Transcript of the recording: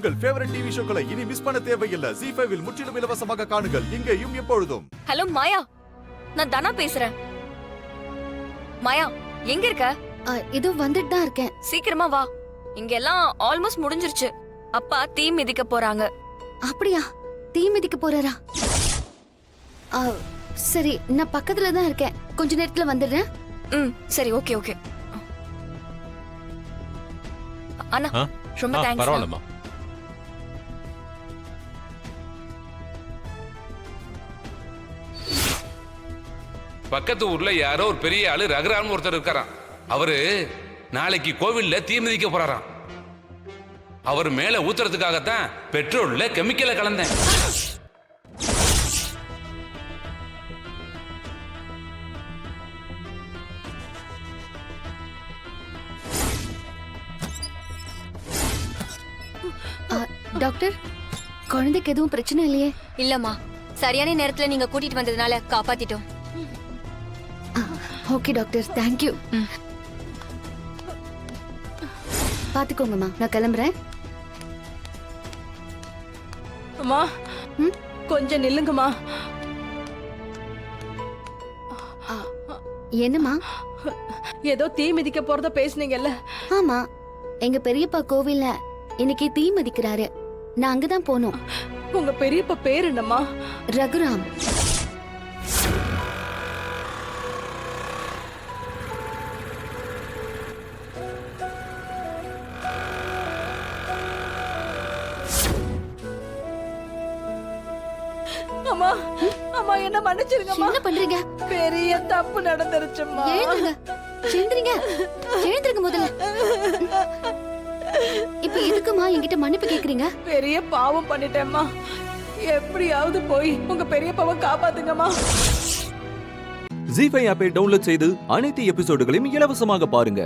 உங்கள் favourite TV ஷோக்களை இனி miss பண்ண தேவையில்லை. ZEE5 இல் முற்றிலும் இலவசமாக காணுங்கள், இங்கேயும் எப்பொழுதும். ஹலோ மாயா, நான் தனா பேசுறேன். மாயா, எங்க இருக்க? இதோ வந்துட்டு தான் இருக்கேன். சீக்கிரமா வா, இங்க எல்லாம் ஆல்மோஸ்ட் முடிஞ்சிருச்சு. அப்பா தீ மிதிக்க போறாங்க. அப்படியா? தீ மிதிக்க போறாரா? சரி, நான் பக்கத்துல தான் இருக்கேன், கொஞ்ச நேரத்துல வந்துடுறேன். சரி, ஓகே ஓகே. அண்ணா ரொம்ப தேங்க்ஸ். பரவாயில்லம்மா. பக்கத்து ஊர்ல யாரோ ஒரு பெரிய ஆளு ரகுராம்னு ஒருத்தர் இருக்காராம். அவரு நாளைக்கு கோவில்ல தீ மிதிக்க போறாராம். அவர் மேல ஊத்துறதுக்காகத்தான் பெட்ரோல்ல கெமிக்கலை கலந்தேன். டாக்டர், குழந்தைக்கு எதுவும் பிரச்சனை இல்லையே? இல்லம்மா, சரியான நேரத்துல நீங்க கூட்டிட்டு வந்ததுனால காப்பாத்திட்டோம். Okay doctor, thank you. பாத்துக்கோங்கம்மா, நான் கிளம்புறேன். அம்மா, கொஞ்சம் நில்லுங்கம்மா. என்னம்மா? ஏதோ தீ மிதிக்க போறத பேசுனீங்கல்ல? ஆமா, எங்க பெரியப்பா கோவில்ல இன்னைக்கு தீ மிதிக்கிறாரு. நான் அங்கதான் போனோம். உங்க பெரியப்பா பேர் என்னம்மா? ரகுராம். அம்மா, அம்மா என்ன மன்னிச்சிருங்கம்மா. என்ன பண்றீங்க? பெரிய தப்பு நடந்துருச்சும்மா. எழுந்துருங்க, எழுந்துருங்க, எழுந்துருங்க முதல்ல. இப்ப எதுக்குமா என்கிட்ட மன்னிப்பு கேக்குறீங்க? பெரிய பாவம் பண்ணிட்டேம்மா. எப்படியாவது போய் உங்க பெரியப்பாவை காப்பாத்துங்கம்மா. ZEE5 ஆப்பை டவுன்லோட் செய்து அனைத்து எபிசோடுகளையும் இலவசமாக பாருங்க.